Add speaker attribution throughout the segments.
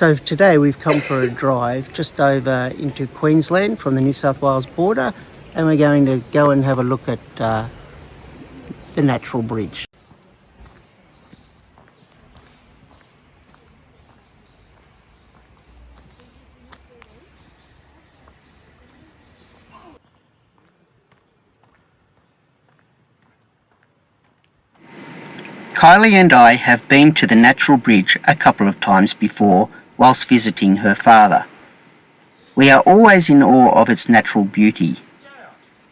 Speaker 1: So today we've come for a drive just over into Queensland from the New South Wales border, and we're going to go and have a look at the natural bridge. Kylie and I have been to the natural bridge a couple of times before whilst visiting her father. We are always in awe of its natural beauty.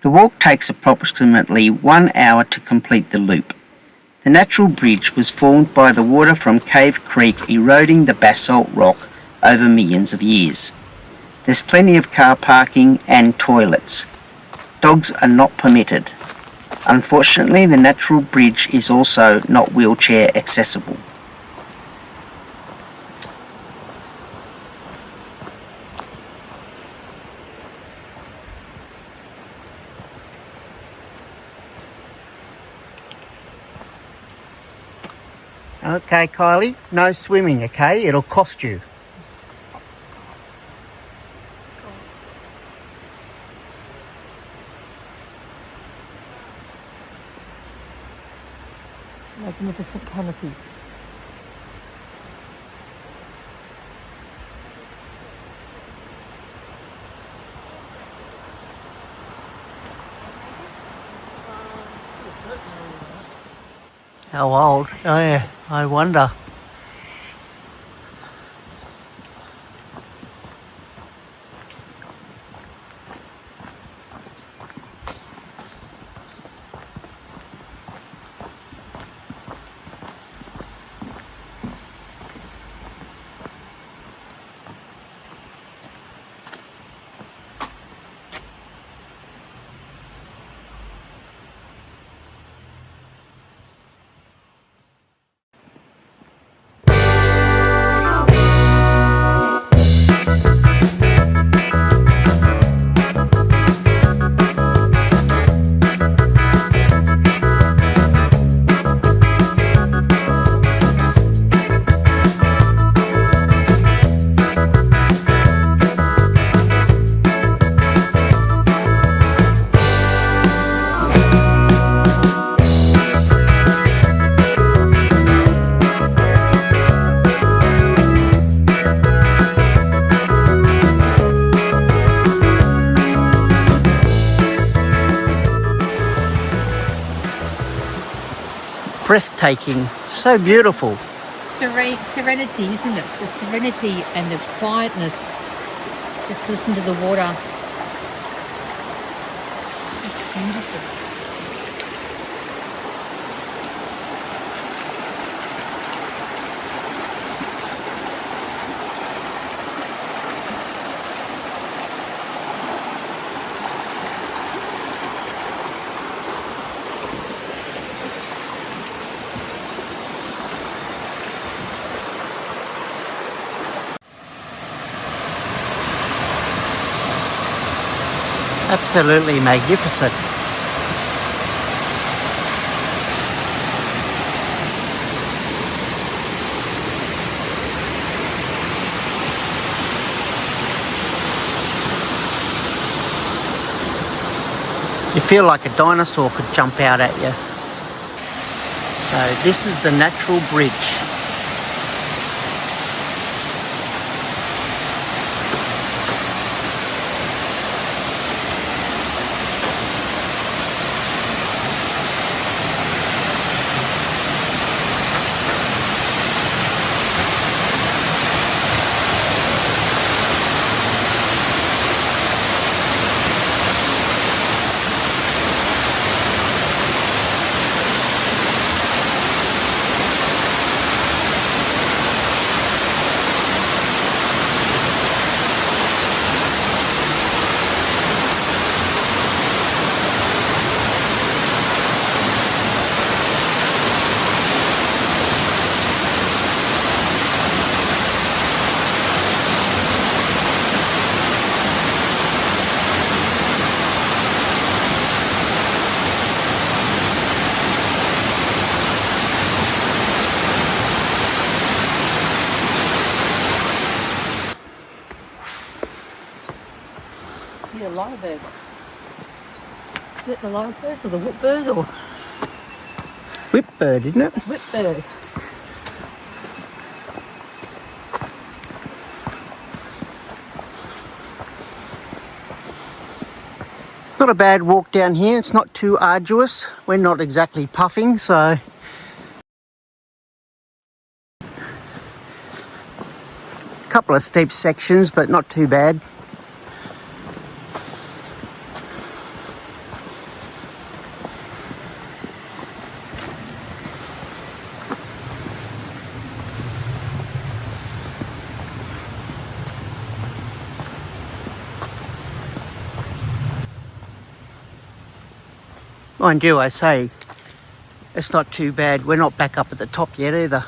Speaker 1: The walk takes approximately 1 hour to complete the loop. The natural bridge was formed by the water from Cave Creek eroding the basalt rock over millions of years. There's plenty of car parking and toilets. Dogs are not permitted. Unfortunately, the natural bridge is also not wheelchair accessible. Okay, Kylie, no swimming, okay? It'll cost you.
Speaker 2: Magnificent canopy.
Speaker 1: How old? Oh yeah, I wonder. Breathtaking, so beautiful.
Speaker 2: Serenity, isn't it? The serenity and the quietness. Just listen to the water. It's beautiful.
Speaker 1: Absolutely magnificent. You feel like a dinosaur could jump out at you. So this is the natural bridge.
Speaker 2: Yeah, live birds. Is it the live birds or the whip bird or
Speaker 1: Whipbird, isn't it?
Speaker 2: whip bird?
Speaker 1: Not a bad walk down here. It's not too arduous. We're not exactly puffing, so a couple of steep sections, but not too bad. Mind you, I say, it's not too bad. We're not back up at the top yet either.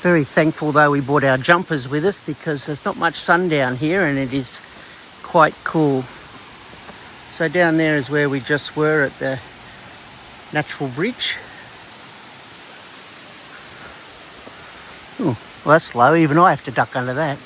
Speaker 1: Very thankful though we brought our jumpers with us because there's not much sun down here and it is quite cool. So down there is where we just were at the natural bridge. Oh, well that's low, even I have to duck under that.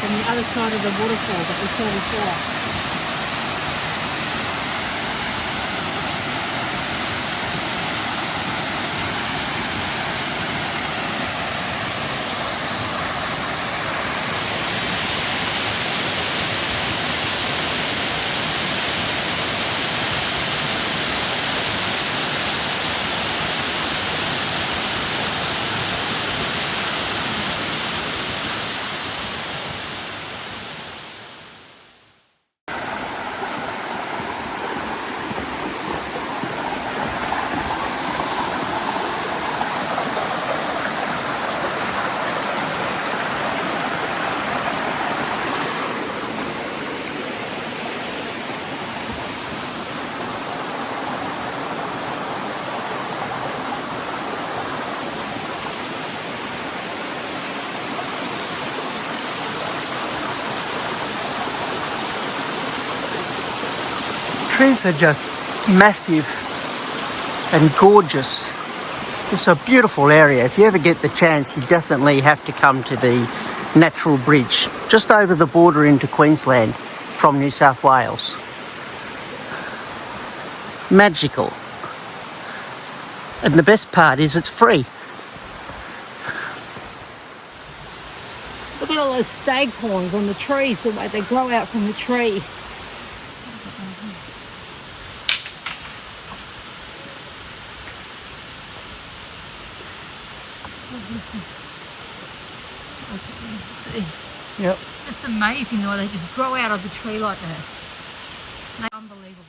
Speaker 2: On the other side of the waterfall that we saw before.
Speaker 1: Trees are just massive and gorgeous. It's a beautiful area. If you ever get the chance, you definitely have to come to the natural bridge just over the border into Queensland from New South Wales. Magical. And the best part is it's free.
Speaker 2: Look at all those staghorns on the trees, the way they grow out from the tree. See?
Speaker 1: Yep.
Speaker 2: Just amazing the way they just grow out of the tree like that. They're unbelievable.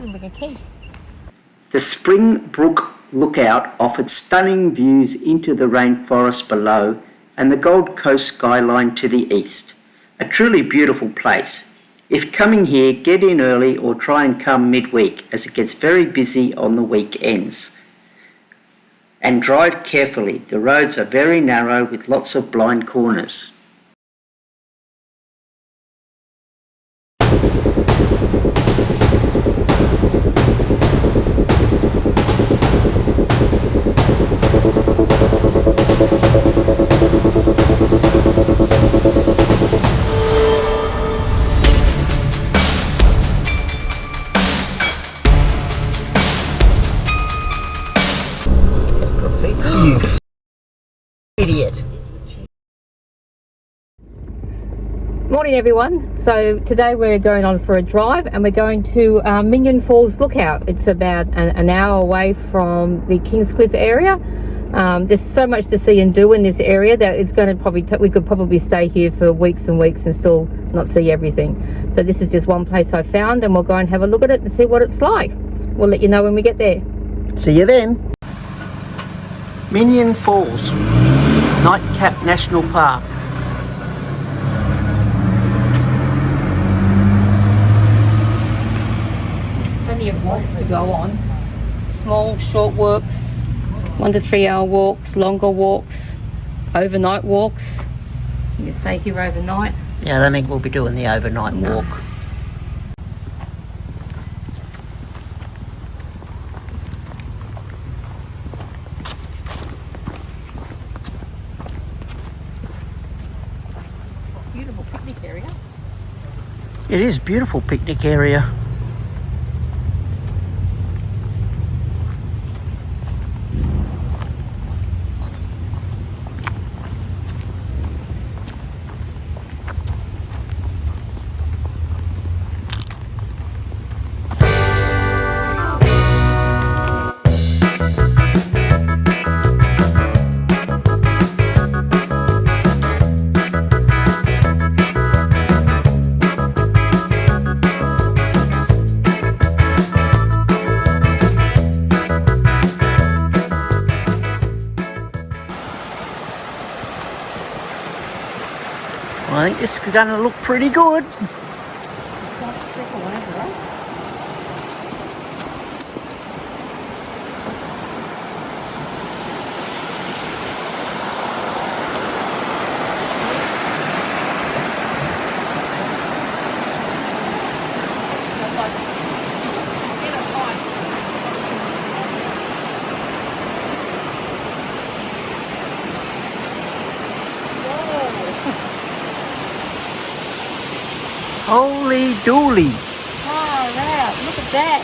Speaker 2: Like a cave.
Speaker 1: The Spring Brook Lookout offered stunning views into the rainforest below and the Gold Coast skyline to the east. A truly beautiful place. If coming here, get in early or try and come midweek as it gets very busy on the weekends. And drive carefully. The roads are very narrow with lots of blind corners. You idiot.
Speaker 2: Morning everyone. So today we're going on for a drive and we're going to Minion Falls Lookout. It's about an hour away from the Kingscliff area. There's so much to see and do in this area that it's going to probably we could probably stay here for weeks and weeks and still not see everything. So this is just one place I found and we'll go and have a look at it and see what it's like. We'll let you know when we get there.
Speaker 1: See you then. Minion Falls, Nightcap National Park.
Speaker 2: Plenty of walks to go on. Small, short walks, 1 to 3 hour walks, longer walks, overnight walks. You can stay here overnight.
Speaker 1: Yeah, I don't think we'll be doing the overnight walk.
Speaker 2: Beautiful picnic area.
Speaker 1: It is a beautiful picnic area. I think this is going to look pretty good. Holy dooly.
Speaker 2: Oh, wow, look at that.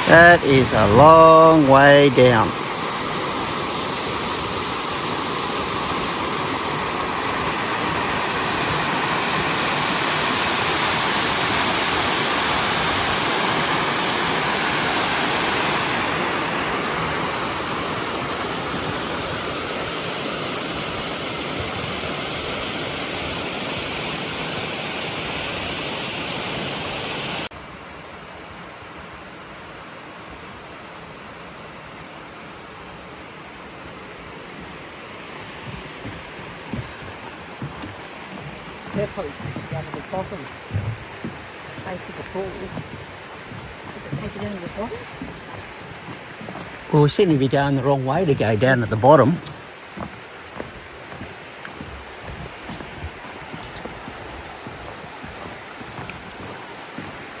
Speaker 1: That is a long way down.
Speaker 2: They're probably down to the bottom. Base of the falls. Take it into the bottom.
Speaker 1: Well, we seem to be going the wrong way to go down at the bottom.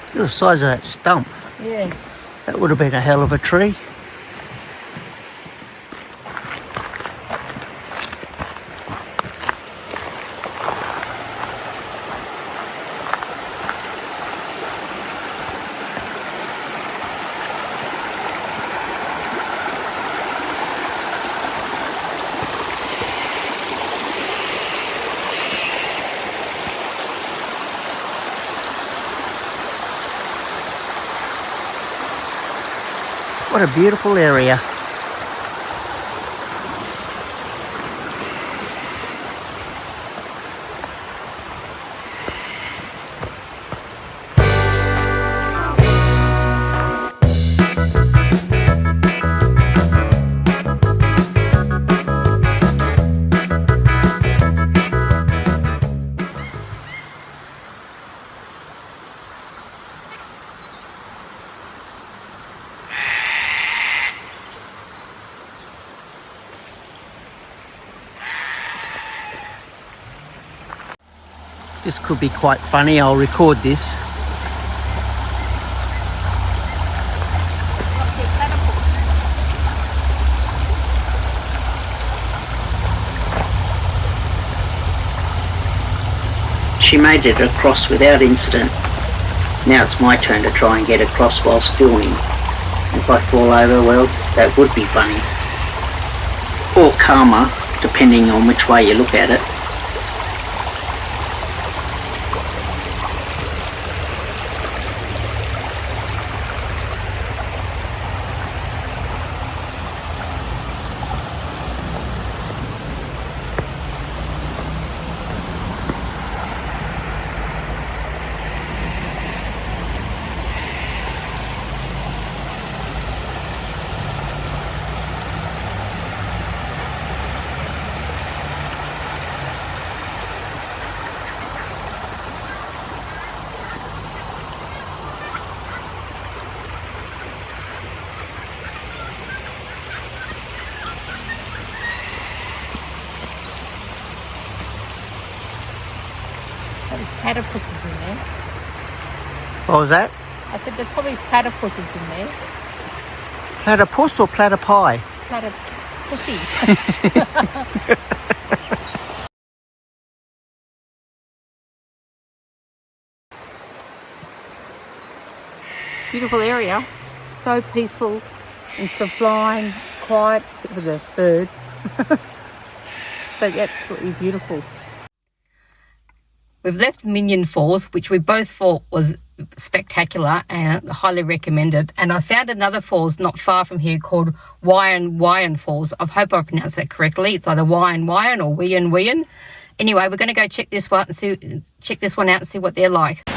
Speaker 1: Look at the size of that stump.
Speaker 2: Yeah.
Speaker 1: That would have been a hell of a tree. What a beautiful area. This could be quite funny. I'll record this. She made it across without incident. Now it's my turn to try and get across whilst filming. If I fall over, well, that would be funny. Or karma, depending on which way you look at it.
Speaker 2: Platypuses in there.
Speaker 1: What was that?
Speaker 2: I said there's probably platypuses in there.
Speaker 1: Platypus or platypie?
Speaker 2: Platypussy. Beautiful area. So peaceful and sublime, quiet, except for the bird. But absolutely beautiful. We've left Minion Falls, which we both thought was spectacular and highly recommended. And I found another falls not far from here called Wyan Falls. I hope I pronounced that correctly. It's either Wyan or Wian. Anyway, we're going to go check this one out and see what they're like. It's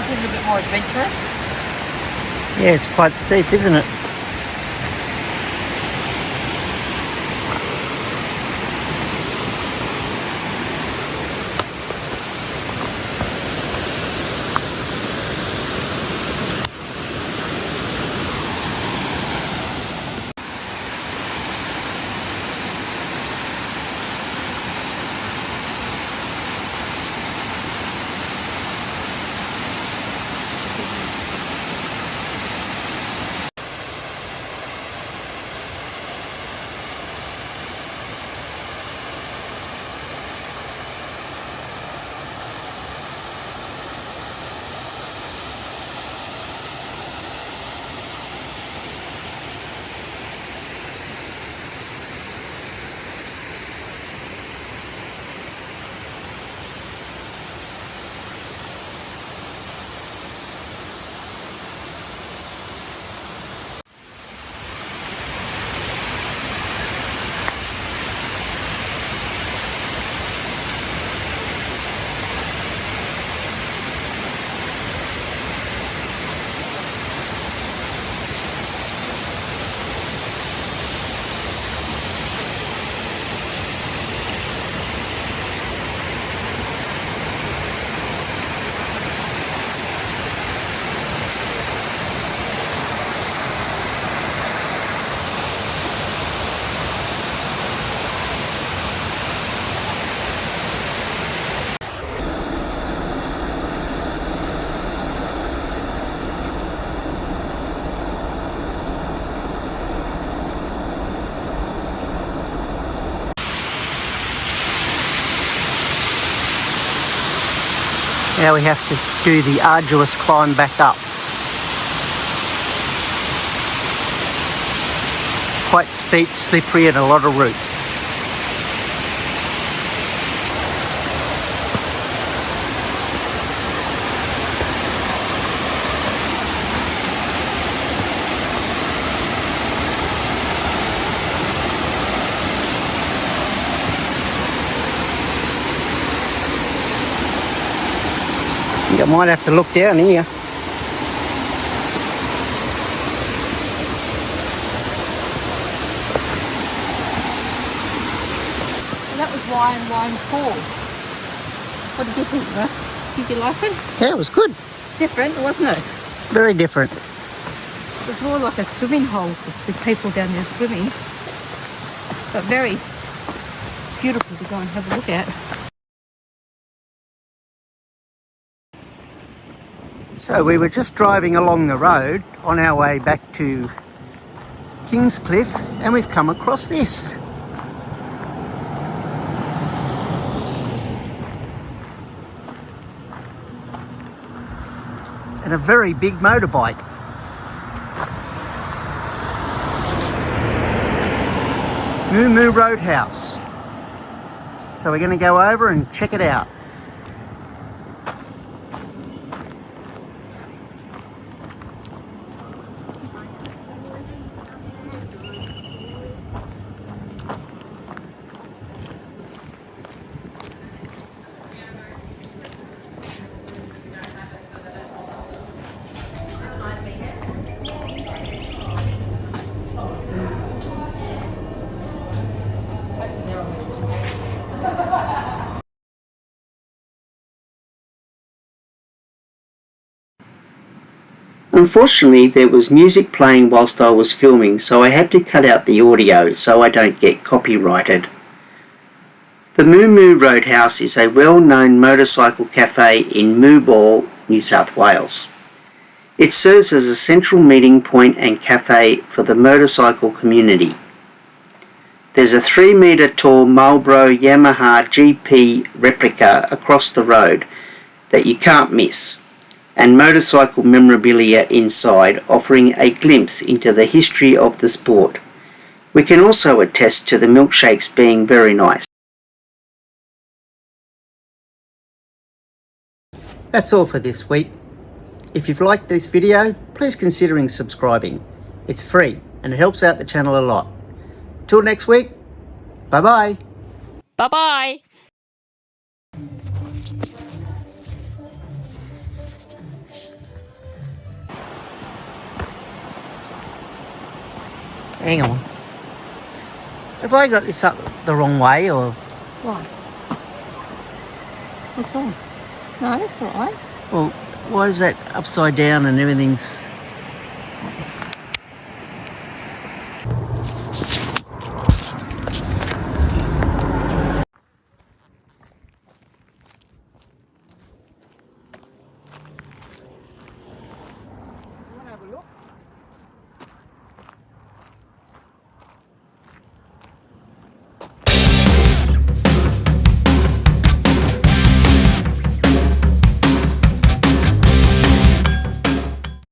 Speaker 2: a little bit more adventurous.
Speaker 1: Yeah, it's quite steep, isn't it? Now we have to do the arduous climb back up. Quite steep, slippery and a lot of roots. I might have to look down here.
Speaker 2: And that was Wyan Falls. What did you think, Russ? Did you like it?
Speaker 1: Yeah, it was good.
Speaker 2: Different, wasn't it?
Speaker 1: Very different.
Speaker 2: It was more like a swimming hole with people down there swimming. But very beautiful to go and have a look at.
Speaker 1: So we were just driving along the road on our way back to Kingscliff and we've come across this. and a very big motorbike. Moo Moo Roadhouse. So we're going to go over and check it out. Unfortunately, there was music playing whilst I was filming, so I had to cut out the audio so I don't get copyrighted. The Moo Moo Roadhouse is a well-known motorcycle cafe in Mooball, New South Wales. It serves as a central meeting point and cafe for the motorcycle community. There's a 3-metre tall Marlboro Yamaha GP replica across the road that you can't miss, and motorcycle memorabilia inside, offering a glimpse into the history of the sport. We can also attest to the milkshakes being very nice. That's all for this week. If you've liked this video, please consider subscribing. It's free and it helps out the channel a lot. Till next week, bye bye.
Speaker 2: Bye bye.
Speaker 1: Hang on. Have I got this up the wrong way or?
Speaker 2: What? What's wrong? No, that's all right.
Speaker 1: Well, why is that upside down and everything's